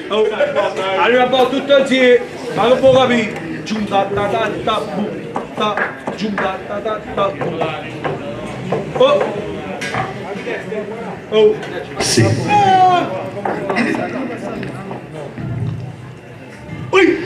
Oh, allora poi tutto insieme, ma non può capire. Giunta ta ta ta bu ta giunta ta ta ta bu. Oh! Oh! Sì. Ui!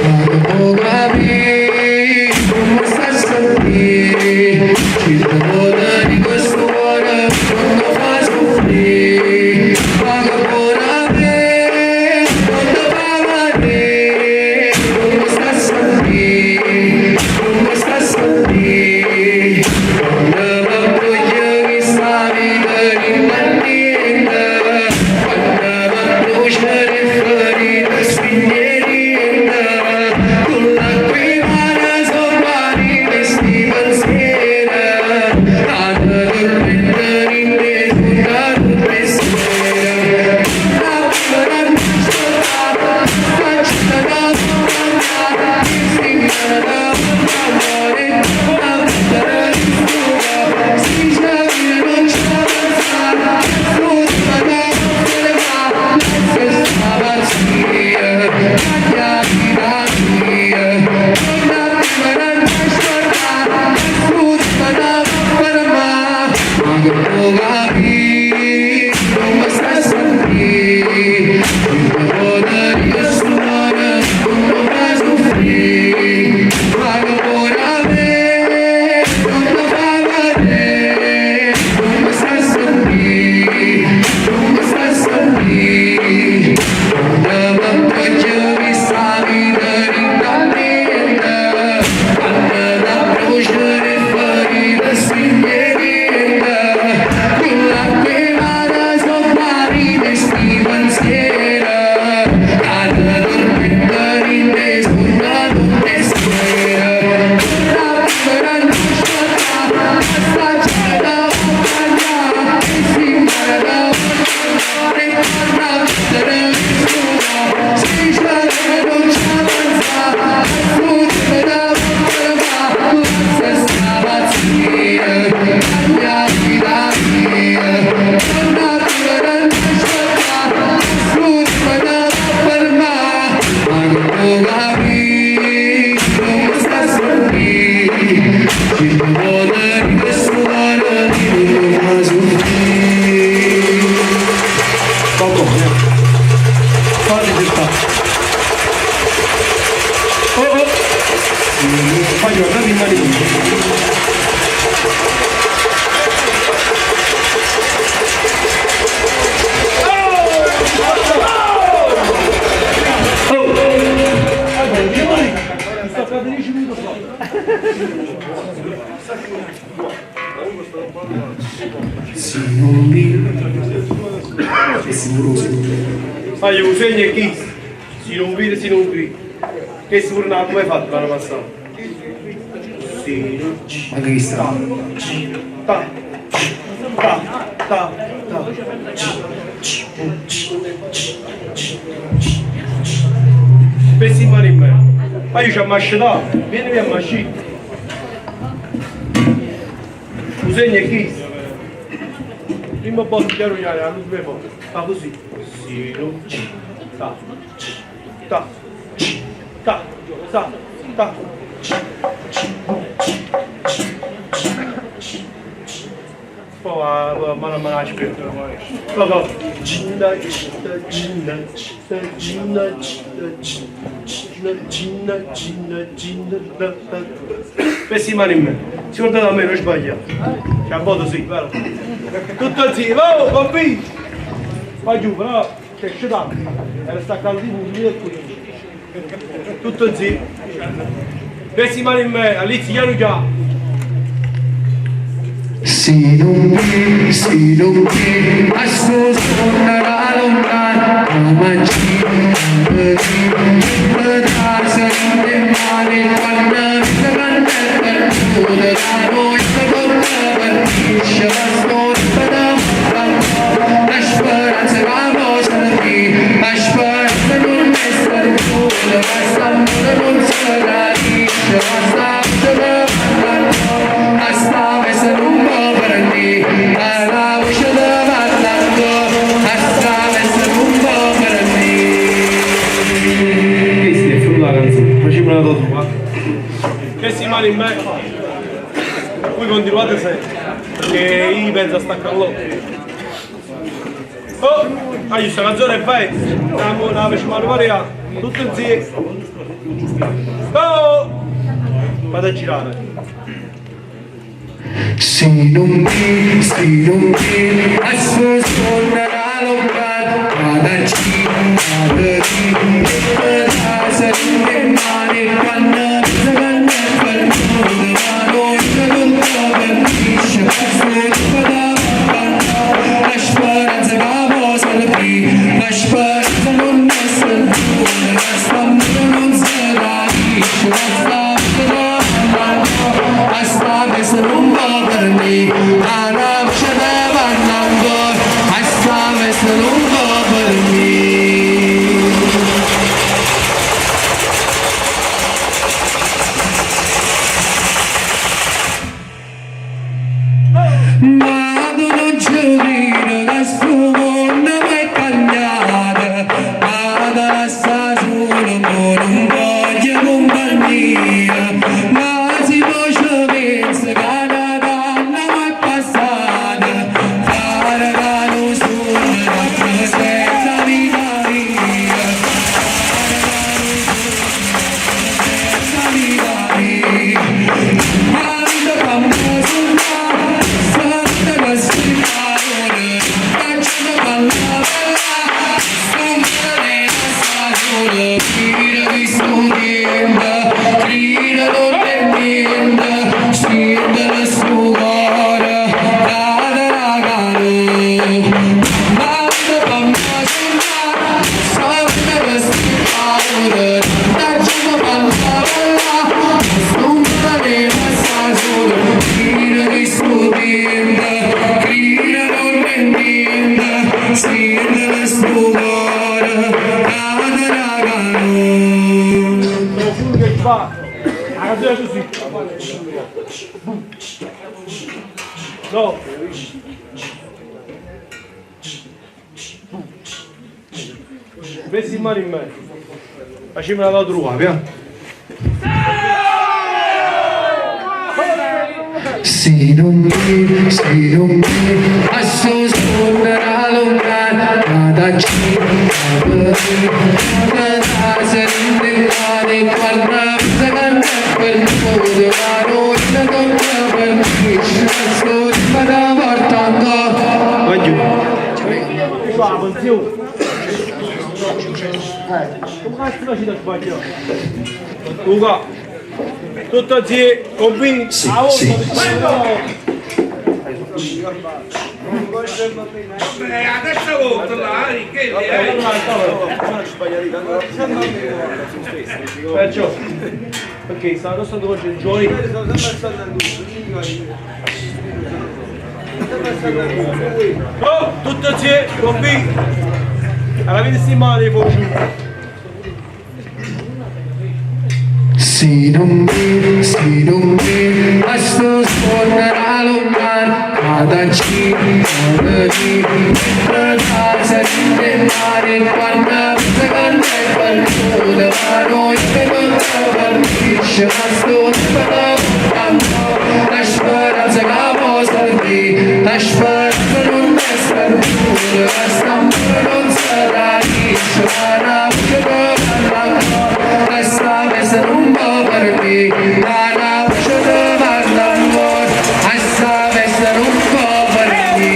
Quando capi come sta a sentire, ci trovo di questo cuore quando fa soffrire, paga buona me, quando fa male, come sta a sentire, come sta a sentire, quando mi voglio che sta vita rimanente, quando mi brucia le ferite, spingere. Ma io segno chi? Si non vede, si non vede. Che sfornato come hai fatto l'anno passato? Sì. Ma che sta? Ta. Ta. Ta. Ta. Pensi in mano in me. Ma io ci ho masciato. Vieni a mascire. Tu segni chi? Prima volta chiaro chiaro, non due volte. Fa così. Si non ta. Ta. Ta. Ta. Ta. Poi ma aspetta. Vabbè. Gina. Pensi mani in me. Si guarda da me, non sbaglia. C'è un voto sì, vero? Tutto insieme, oh, bambini! Vai giù, però, c'è scedato. Era staccato di pugni e qui. Tutto insieme. Pensi mani in me, all'inizio chiaro già. Se non vedi, ascolta suonare lontano, immagina potrà salire male quando si canta tutto da noi si porta per finisce la storia la speranza che la nostra vita, la speranza non è stata basta amore non si capisce, basta basta essere un po' prendi alla voce da parlando basta essere un po' in me, voi continuate sempre, perché io penso a staccare l'occhio. Oh, questa canzone è bella, andiamo una facciamo Maria, tutti insieme. Oh, vado a girare. Se non mi, adesso suonerà lontano, vada girare, se non mi mani, quando mi prende per noi, ma noi non dobbiamo finisce, la speranza che possa aprire, la speranza non è sempre, la stampa non sarà liscia, la stampa è non va per me, la navce deve andare, la stampa è non va per me. Ma non ci vedo che sto mondo è cambiato, adesso solo non voglio compagnia, ma si può pensa che la donna è passata, fare da non solo rappresenta vita mia, fare da non solo rappresenta vita mia, ma vita cambia sul Va, la canzone è così. No. Messi in mano in me. Facciamo la tua, via. Se non mi, adesso suonerà lontano, vada a girare, se non ti vale, guarda, se canta quel modo, la notte tocca per me, sto da portando. Vai giù. Va, attenzione. Come cazzo la città sbagliata? Luca, tutto insieme, convinti, a adesso volta là, che perciò, perché stanno stato oggi il giorno. Oh, tutto insieme, convinti. Alla fine settimana di fuori. Se non mi, adesso suonerà lontano, vada a girare, se non mare, quando si canta quel modo, ma noi non capisce, ma sto la speranza che possa aprire, la speranza non è sempre, la stampa non sarà liscia, la navce deve andare, la stampa non va per me, la navce deve andare, la stampa non va per me.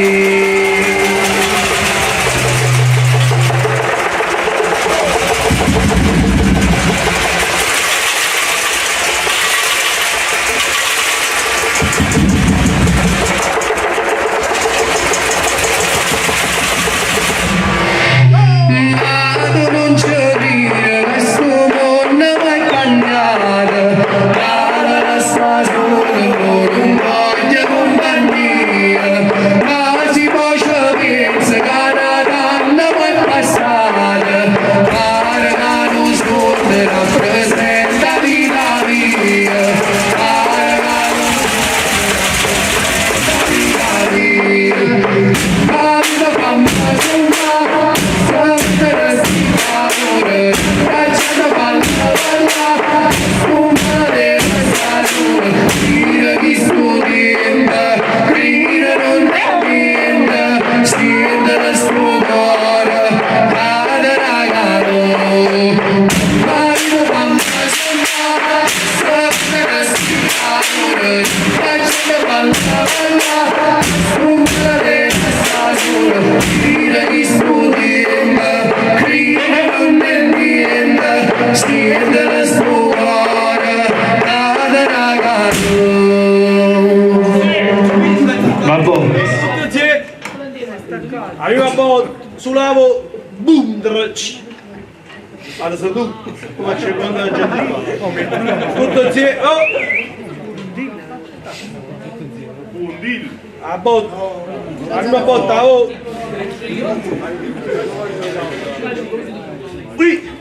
boom, dracci. Adesso tu, come c'è quando la gente tutto insieme, oh! A botta, a prima botta, oh! Qui!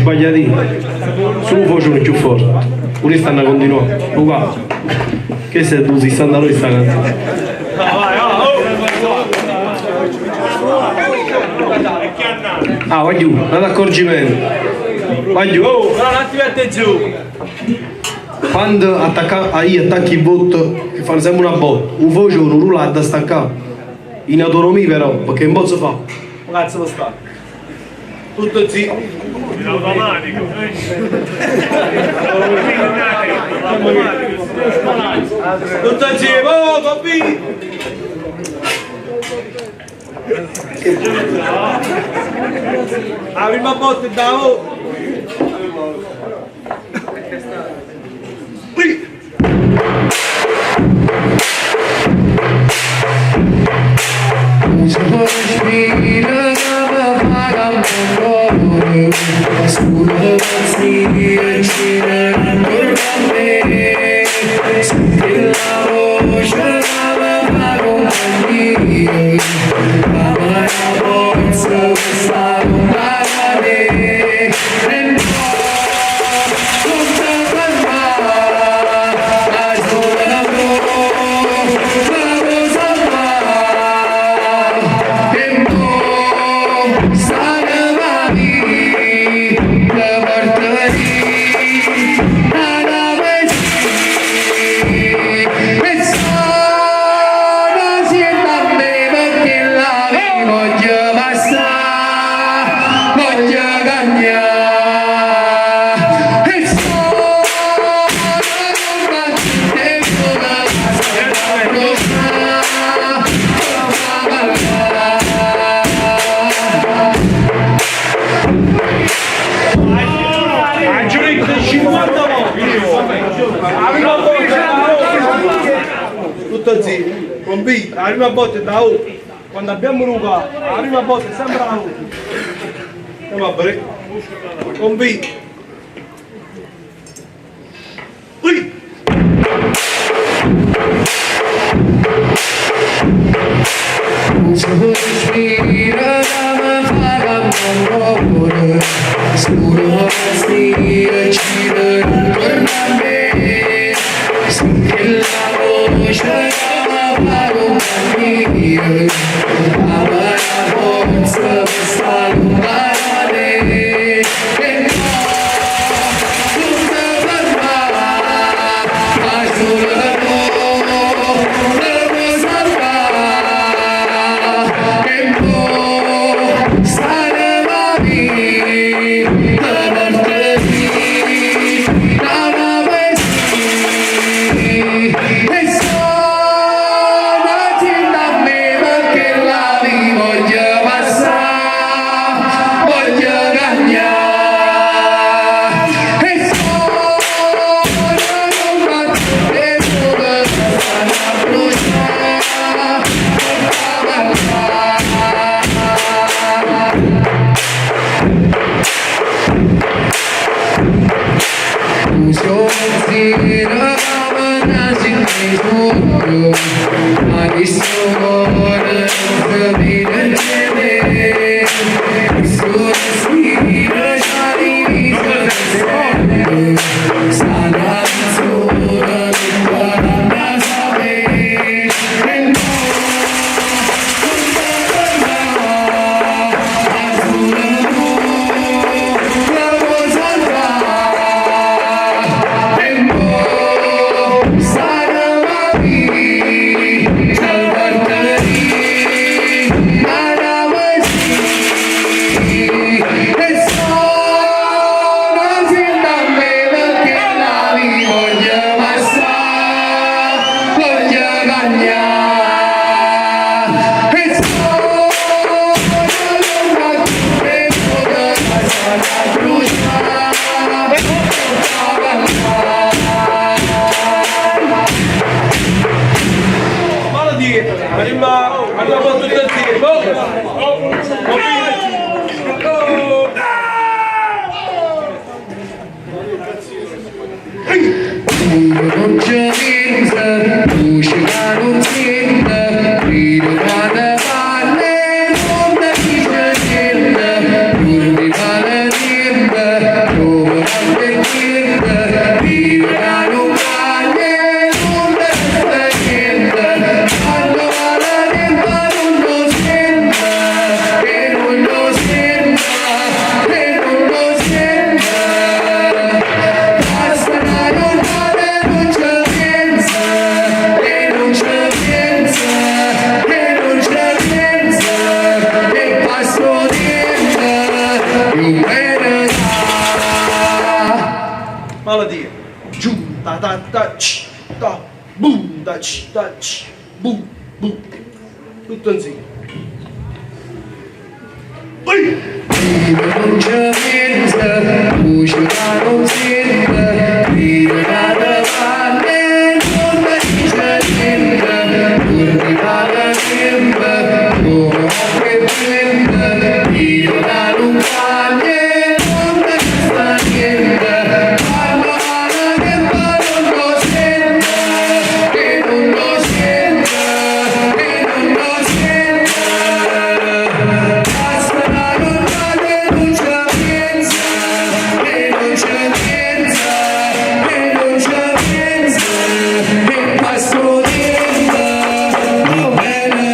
Sbagliati, solo facciano più forte, pure stanno continuando, Luca, che sei tu, si stanno a noi sta canzone. Ah, vai giù, non accorgimento, vai giù. Oh, però un attimo attenzione! Quando attacchi il botto, che fanno sempre una botta, un voce o un rulla da staccare, in autonomia però, perché non posso fare. Cazzo lo sta? Tutto zitto! In automatico. Tutto insieme, oh, Bobby! La prima botta è da oh! Qui! Tutto zitto, convinto, la prima botta è da O, quando abbiamo Luca, la prima botta è sempre la O. Andiamo a bere, convinto. Qui! Spagna. E sono una tempo da casa bruciata. Maledì, arriviamo tutti insieme. Non c'è vinta, uscirà non senta, grido cada valle, non da chi c'è niente, urli male niente, dove valle niente, grido non valle, non da sta niente, quando vale niente non lo senta, e non lo senta, e non lo senta, basta non vale non c'è pensa, e non c'è pensa, e non c'è pensa, e passo niente, più bene Maledì. Giù, ta ta ta, ta, boom, ta boom, boom. Tutto insieme. non c'è pensa, uscirà non senta, grido cada valle, non da chi c'è niente, urli male niente, dove anche niente, grido da non valle, non da chi sta niente, quando vale niente non lo senta, e non lo senta, e non lo senta, basta non vale non c'è pensa, e non c'è pensa, e non c'è pensa, e passo niente, va bene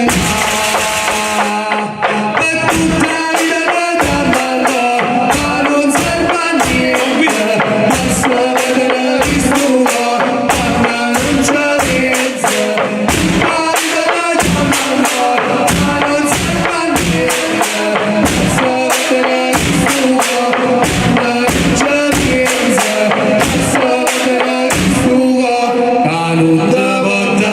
e tutta vita la chiamata, ma non serve niente, basta vedere visto, ma non c'è pensa, tutta vita la chiamata, ma non serve niente, basta vedere visto, ma non c'è pensa, basta vedere visto, ma non da volta.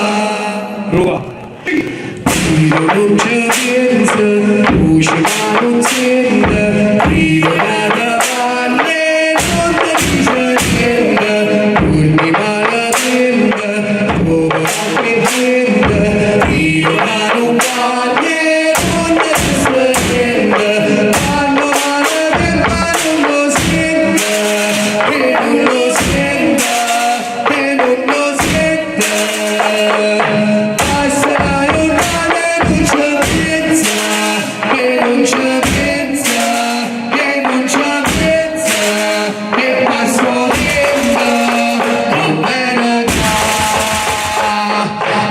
Ruba. Grido non c'è pensa, luce ma non sente, grido cada valle, non da chi c'è niente, urli male niente, dove anche niente, grido da non valle, non da chi sta niente, quando vale tempo non lo sente, e non lo sente, e non lo sente, basta non vale non c'è pensa, e non c'è pensa, e non c'è pensa, e passo niente, va bene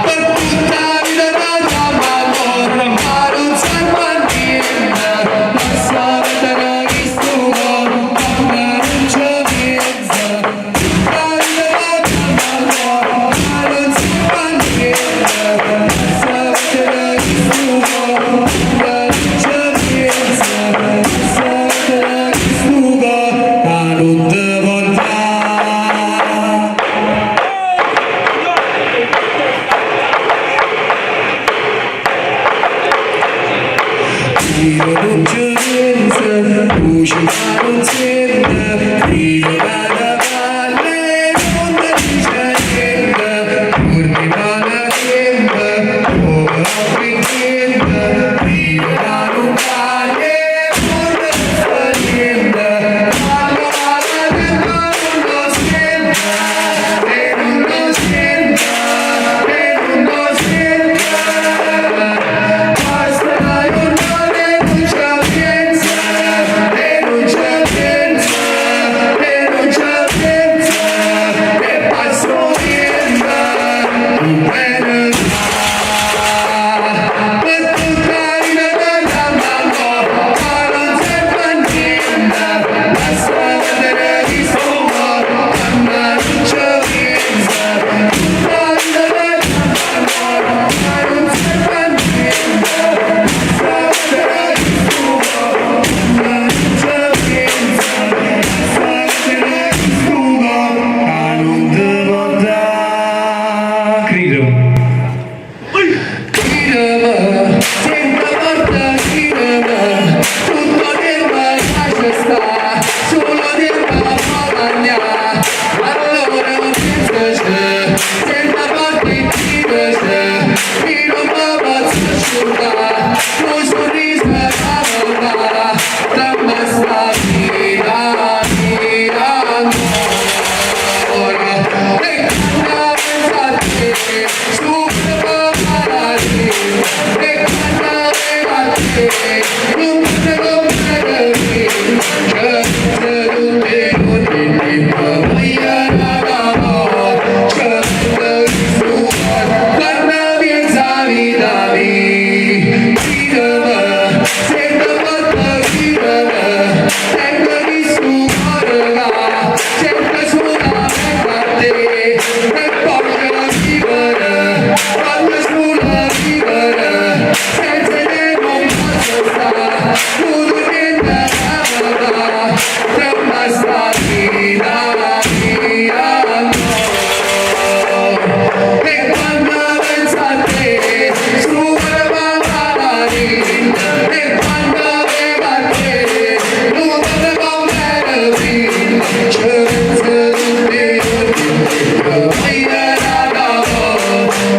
per tutta vita la chiamano, ma non serve niente, basta vedere chi stuvo, ma non c'è pensa, tutta vita la chiamano, ma non serve niente, basta vedere chi stuvo, ma non c'è pensa, basta vedere chi stuvo, ma non te volta. Grido non c'è pensa, luce ma non sente, grido cada valle, non da chi c'è niente, urli male niente, dove anche niente, grido da non valle, non da chi sta niente, quando vale tempo non lo sente, e non lo sente, e non lo sente, basta non vale non c'è pensa, e non c'è pensa, e non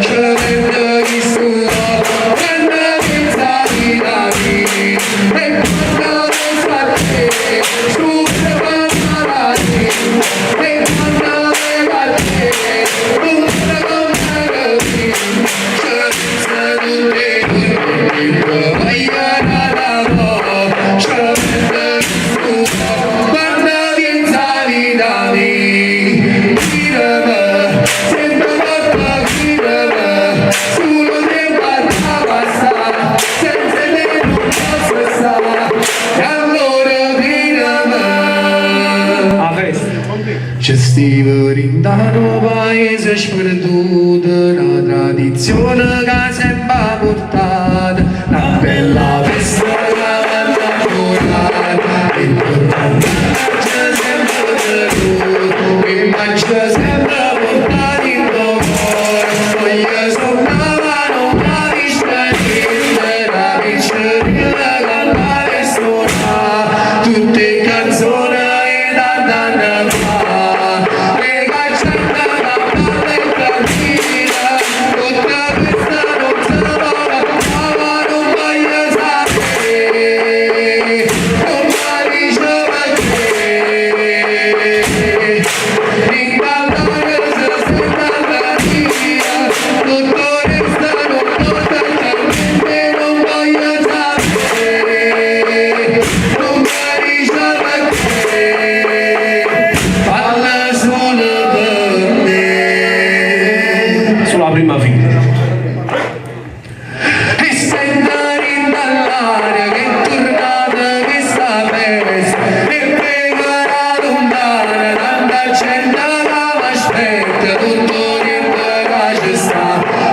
Scelendo chi suo quando pensa di darmi e quando pensa a te scusa quando la ti e quando vengo a te punta come così senza tutte voglio la vo scelendo chi suo quando pensa di darmi girami sempre molto girami solo tempo a passare senza te non posso stare e allora girami A festa. c'è stivo rindano paese sperduto la tradizione che sempre portata una bella festa che va innamorata importante c'è sempre tenuto immagine sempre portata in tuo cuore voglio sognare una vista la piccerina cantare e suonare tutte canzoni da danna fa le caccette da parte e cantina tutta questa non se ma non voglio sapere non mi dice perché ricordare se sembra via tutto resta non totalmente non voglio sapere non mi dice perché parla solo per me Sulla prima fila. e sento riballare che è tornata questa festa e prega lontana tanta gente che mi aspetta tutto tempo che c'è sta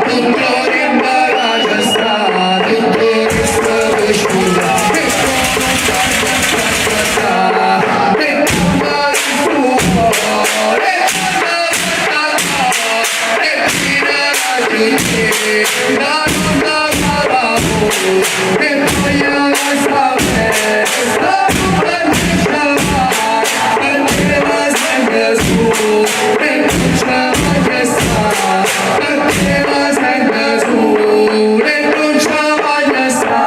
tutto tempo che c'è sta tutto questo che scusa e come sta e come il tuo cuore e come e fino a tutti la nonna cavavo e voglio la sapere sta non perché la sente su e non c'è mai sta perché la sente su e non c'è mai sta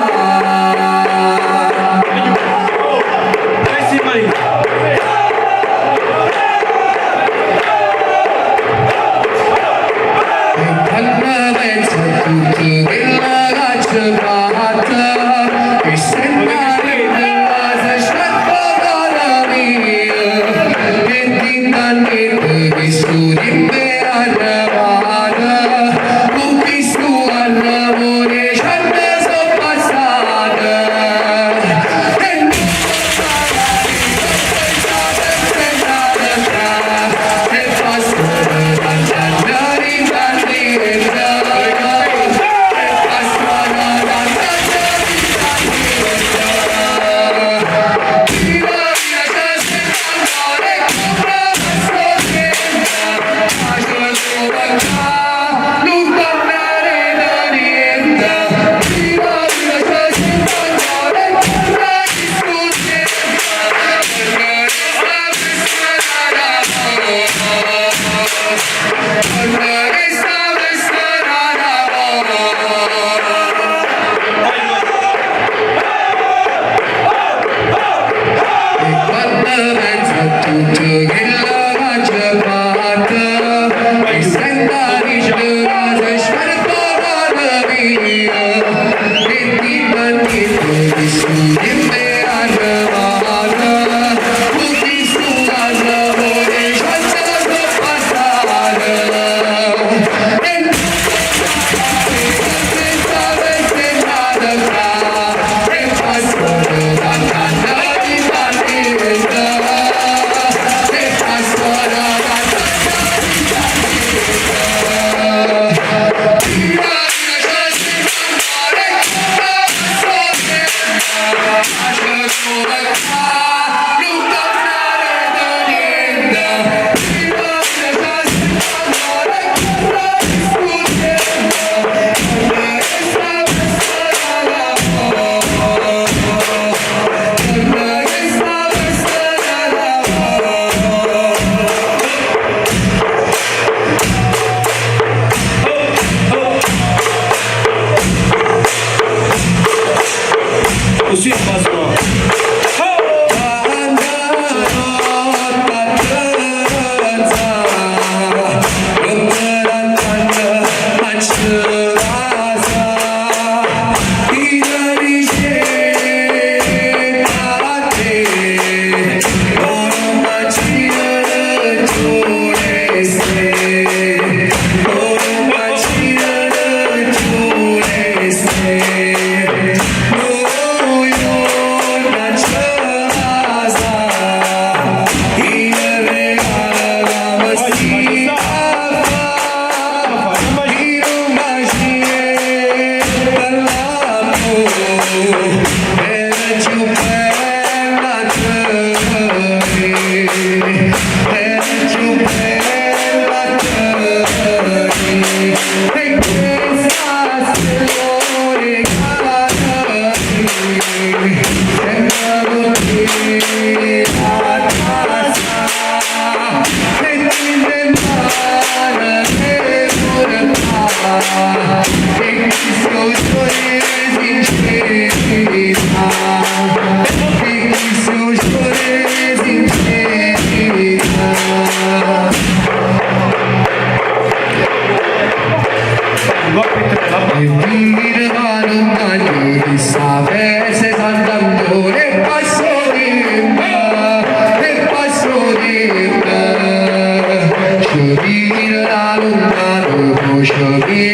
Messi Maria. quando penso a tutto quello che c'è fatta e sembra che bella se scappa la mia e ti danni che studi per arrivare con chi stu all'amore c'è ne sono passata e non posso e passano tanti anni in bandiera e passano tanti anni in bandiera viva via c'è sempre amore come questo tempo ma c'è solo qua non tornare da niente viva via c'è sempre amore come questo tempo perché resta questa quando penso a tutto quello che c'è fatta e sento ricevere se scerpo la mia e ti mandiamo che studi per arrivare tutti stu all'amore c'è se sono passata e non e passano tanti anni in bandiera e passano tanti anni in bandiera viva via c'è sempre amore come questo tempo ma c'è solo qua non tornare da niente viva via c'è sempre amore come questo Hey,